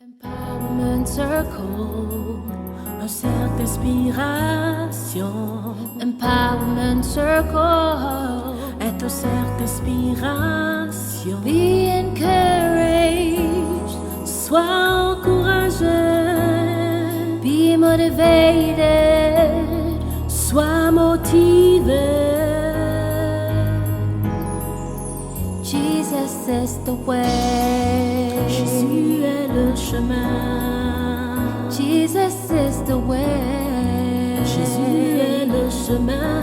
Empowerment Circle, un cercle d'inspiration. Empowerment Circle est un cercle d'inspiration. Be encouraged, sois encouragé. Be motivated, sois motivé. Jesus is the way. Jésus est le chemin. Jesus is the way. Jésus est le chemin.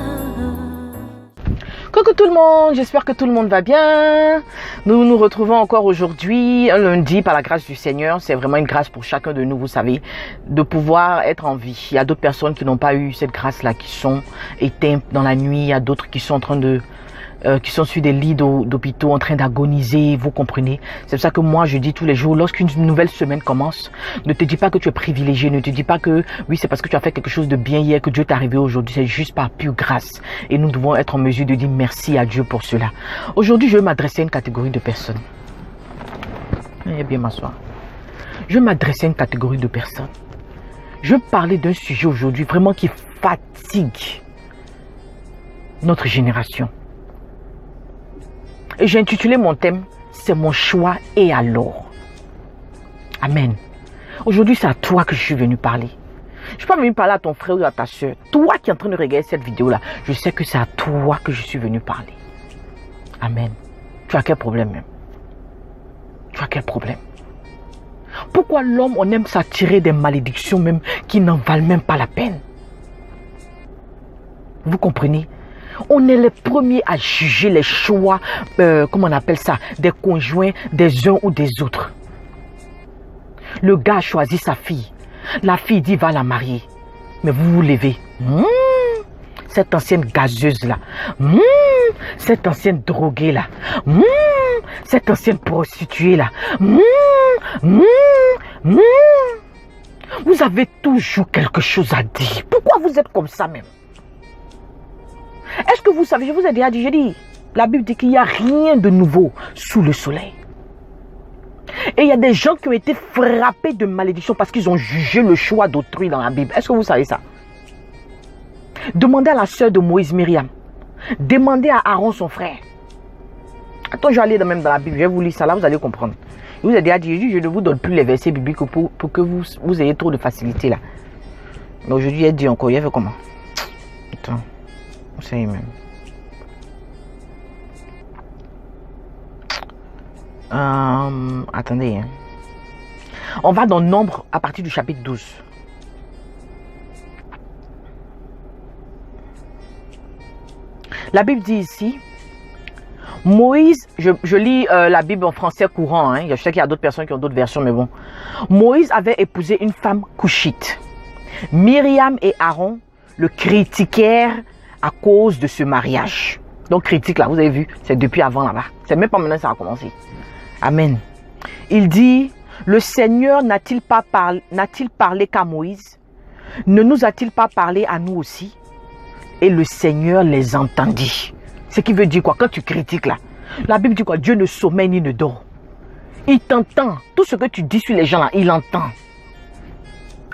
Coucou tout le monde, j'espère que tout le monde va bien. Nous nous retrouvons encore aujourd'hui, un lundi, par la grâce du Seigneur. C'est vraiment une grâce pour chacun de nous, vous savez, de pouvoir être en vie. Il y a d'autres personnes qui n'ont pas eu cette grâce-là, qui sont éteintes dans la nuit. Il y a d'autres qui sont en train de... qui sont sur des lits d'hôpitaux en train d'agoniser, vous comprenez. C'est pour ça que moi je dis tous les jours, lorsqu'une nouvelle semaine commence, ne te dis pas que tu es privilégié, ne te dis pas que oui c'est parce que tu as fait quelque chose de bien hier que Dieu t'est arrivé aujourd'hui, c'est juste par pure grâce. Et nous devons être en mesure de dire merci à Dieu pour cela. Aujourd'hui je vais m'adresser à une catégorie de personnes. Veuillez bien m'asseoir. Je vais m'adresser à une catégorie de personnes. Je vais parler d'un sujet aujourd'hui vraiment qui fatigue notre génération. Et j'ai intitulé mon thème, c'est mon choix et alors. Amen. Aujourd'hui, c'est à toi que je suis venu parler. Je ne suis pas venu parler à ton frère ou à ta soeur. Toi qui es en train de regarder cette vidéo-là, je sais que c'est à toi que je suis venu parler. Amen. Tu as quel problème même? Tu as quel problème? Pourquoi l'homme, on aime s'attirer des malédictions même qui n'en valent même pas la peine? Vous comprenez? On est les premiers à juger les choix, comment on appelle ça, des conjoints des uns ou des autres. Le gars a choisi sa fille. La fille dit va la marier. Mais vous vous levez. Cette ancienne gazeuse là. Cette ancienne droguée là. Cette ancienne prostituée là. Vous avez toujours quelque chose à dire. Pourquoi vous êtes comme ça même? Est-ce que vous savez, je vous ai déjà dit, la Bible dit qu'il n'y a rien de nouveau sous le soleil. Et il y a des gens qui ont été frappés de malédiction parce qu'ils ont jugé le choix d'autrui dans la Bible. Est-ce que vous savez ça? Demandez à la sœur de Moïse, Myriam. Demandez à Aaron, son frère. Attends, je vais aller même dans la Bible. Je vais vous lire ça là, vous allez comprendre. Je vous ai déjà dit, je ne vous donne plus les versets bibliques pour que vous ayez trop de facilité là. Mais aujourd'hui, il a dit encore, il a fait comment? Attends. Vous savez même. Attendez. On va dans Nombre à partir du chapitre 12. La Bible dit ici, Moïse, je lis la Bible en français courant. Je sais qu'il y a d'autres personnes qui ont d'autres versions, mais bon. Moïse avait épousé une femme couchite. Myriam et Aaron le critiquèrent à cause de ce mariage. Donc critique là, vous avez vu, c'est depuis avant là-bas. C'est même pas maintenant que ça a commencé. Amen. Il dit, le Seigneur n'a-t-il parlé qu'à Moïse? Ne nous a-t-il pas parlé à nous aussi? Et le Seigneur les entendit. Ce qui veut dire quoi? Quand tu critiques là, la Bible dit quoi? Dieu ne sommeille ni ne dort. Il t'entend. Tout ce que tu dis sur les gens là, il entend.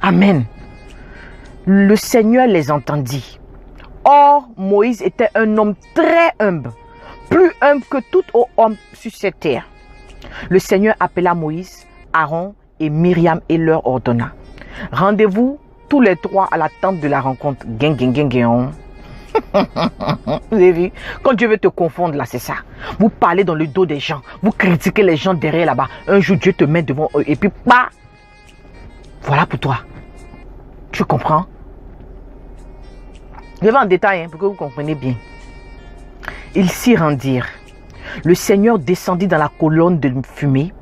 Amen. Le Seigneur les entendit. Or, Moïse était un homme très humble, plus humble que tout homme sur cette terre. Le Seigneur appela Moïse, Aaron et Myriam et leur ordonna. Rendez-vous tous les trois à la tente de la rencontre. Vous avez vu? Quand Dieu veut te confondre là, c'est ça. Vous parlez dans le dos des gens, vous critiquez les gens derrière là-bas. Un jour, Dieu te met devant eux et puis, bah, voilà pour toi. Tu comprends? Je vais en détail pour que vous compreniez bien. Ils s'y rendirent. Le Seigneur descendit dans la colonne de fumée,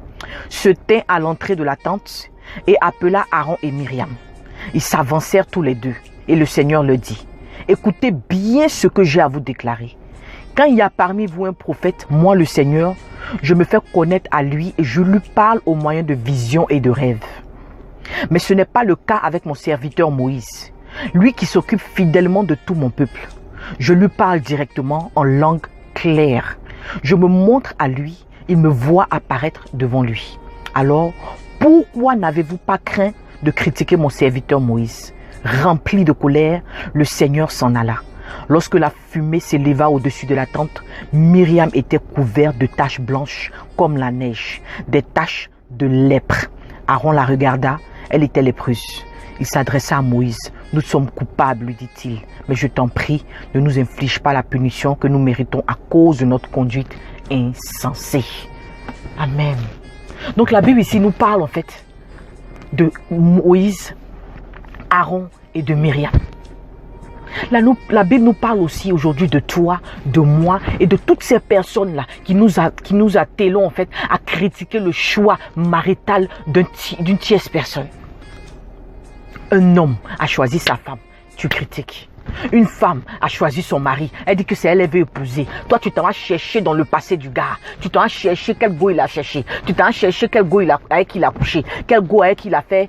se tint à l'entrée de la tente et appela Aaron et Myriam. Ils s'avancèrent tous les deux et le Seigneur leur dit, écoutez bien ce que j'ai à vous déclarer. Quand il y a parmi vous un prophète, moi le Seigneur, je me fais connaître à lui et je lui parle au moyen de visions et de rêves. Mais ce n'est pas le cas avec mon serviteur Moïse. Lui qui s'occupe fidèlement de tout mon peuple. Je lui parle directement en langue claire. Je me montre à lui, il me voit apparaître devant lui. Alors, Pourquoi n'avez-vous pas craint de critiquer mon serviteur Moïse? Rempli de colère, le Seigneur s'en alla. Lorsque la fumée s'éleva au-dessus de la tente, Myriam était couverte de taches blanches comme la neige, des taches de lèpre. Aaron la regarda, elle était lépreuse. Il s'adressa à Moïse. Nous sommes coupables, lui dit-il, mais je t'en prie, ne nous inflige pas la punition que nous méritons à cause de notre conduite insensée. Amen. Donc la Bible ici nous parle en fait de Moïse, Aaron et de Myriam. La Bible nous parle aussi aujourd'hui de toi, de moi et de toutes ces personnes-là qui nous attelons en fait à critiquer le choix marital d'une tierce personne. Un homme a choisi sa femme, tu critiques. Une femme a choisi son mari, elle dit que c'est elle veut épouser. Toi, tu t'en vas chercher dans le passé du gars. Tu t'en vas chercher quel go il a cherché. Tu t'en vas chercher quel go avec il a couché. Quel go avec il a fait,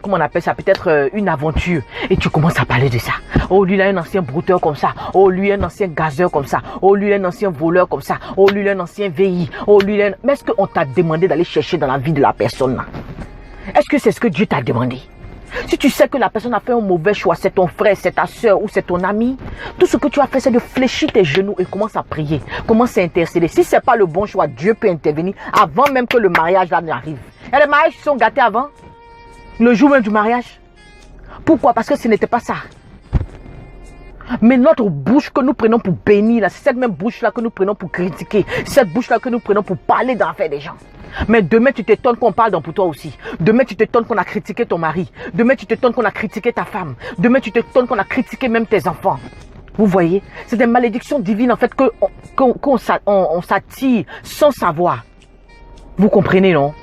comment on appelle ça, peut-être une aventure. Et tu commences à parler de ça. Oh, lui, il a un ancien brouteur comme ça. Oh, lui, un ancien gazeur comme ça. Oh, lui, un ancien voleur comme ça. Oh, lui, un ancien VI. Oh, lui, Mais est-ce qu'on t'a demandé d'aller chercher dans la vie de la personne là? Est-ce que c'est ce que Dieu t'a demandé? Si tu sais que la personne a fait un mauvais choix, c'est ton frère, c'est ta soeur ou c'est ton ami, tout ce que tu as fait, c'est de fléchir tes genoux et commence à prier, commence à intercéder. Si ce n'est pas le bon choix, Dieu peut intervenir avant même que le mariage là n'arrive. Et les mariages sont gâtés avant, le jour même du mariage. Pourquoi? Parce que ce n'était pas ça. Mais notre bouche que nous prenons pour bénir, c'est cette même bouche-là que nous prenons pour critiquer, cette bouche-là que nous prenons pour parler dans l'affaire des gens. Mais demain, tu t'étonnes qu'on parle dans pour toi aussi. Demain, tu t'étonnes qu'on a critiqué ton mari. Demain, tu t'étonnes qu'on a critiqué ta femme. Demain, tu t'étonnes qu'on a critiqué même tes enfants. Vous voyez? C'est des malédictions divines en fait qu'on s'attire sans savoir. Vous comprenez, non?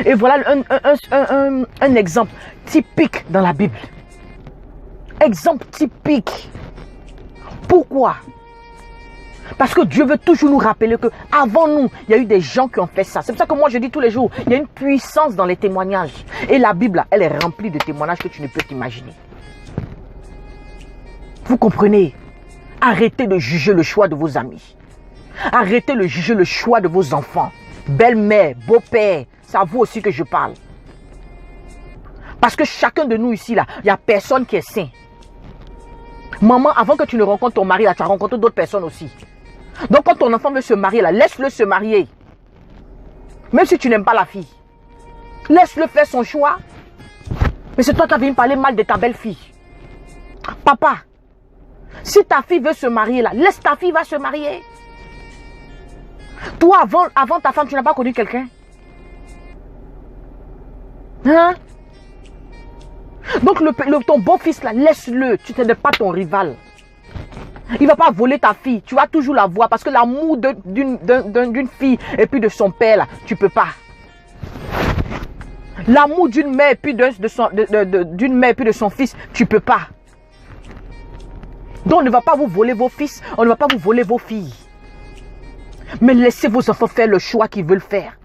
Et voilà un exemple typique dans la Bible. Exemple typique. Pourquoi? Parce que Dieu veut toujours nous rappeler que avant nous, il y a eu des gens qui ont fait ça. C'est pour ça que moi je dis tous les jours, il y a une puissance dans les témoignages. Et la Bible, elle est remplie de témoignages que tu ne peux t'imaginer. Vous comprenez? Arrêtez de juger le choix de vos amis. Arrêtez de juger le choix de vos enfants. Belle-mère, beau-père, c'est à vous aussi que je parle. Parce que chacun de nous ici, là, il n'y a personne qui est saint. Maman, avant que tu ne rencontres ton mari, là, tu as rencontré d'autres personnes aussi. Donc quand ton enfant veut se marier, là, laisse-le se marier. Même si tu n'aimes pas la fille. Laisse-le faire son choix. Mais c'est toi qui as venu parler mal de ta belle-fille. Papa, si ta fille veut se marier, là, laisse ta fille va se marier. Toi, avant ta femme, tu n'as pas connu quelqu'un? Hein? Donc ton beau-fils, là, laisse-le. Tu n'es pas ton rival. Il ne va pas voler ta fille. Tu vas toujours la voir parce que l'amour d'une fille et puis de son père, là, tu ne peux pas. L'amour d'une mère et puis d'une mère et puis de son fils, tu ne peux pas. Donc on ne va pas vous voler vos fils, on ne va pas vous voler vos filles. Mais laissez vos enfants faire le choix qu'ils veulent faire.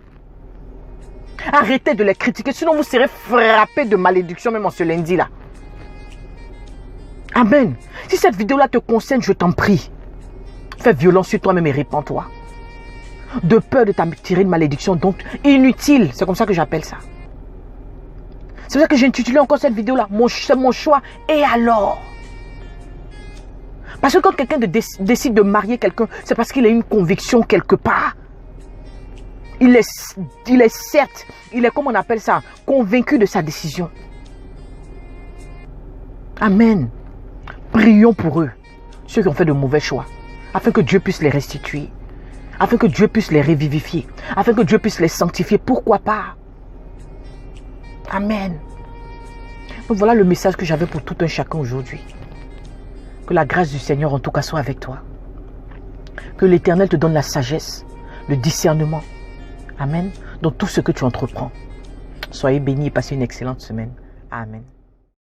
Arrêtez de les critiquer, sinon vous serez frappés de malédiction même en ce lundi-là. Amen. Si cette vidéo-là te concerne, je t'en prie. Fais violence sur toi-même et répands-toi. De peur de t'attirer une malédiction, donc inutile. C'est comme ça que j'appelle ça. C'est pour ça que j'ai intitulé encore cette vidéo-là. C'est mon choix. Et alors? Parce que quand quelqu'un décide de marier quelqu'un, c'est parce qu'il a une conviction quelque part. Il est certes, comment on appelle ça, convaincu de sa décision. Amen. Prions pour eux, ceux qui ont fait de mauvais choix, afin que Dieu puisse les restituer, afin que Dieu puisse les revivifier, afin que Dieu puisse les sanctifier. Pourquoi pas? Amen. Donc voilà le message que j'avais pour tout un chacun aujourd'hui. Que la grâce du Seigneur en tout cas soit avec toi. Que l'Éternel te donne la sagesse, le discernement. Amen. Dans tout ce que tu entreprends. Soyez bénis et passez une excellente semaine. Amen.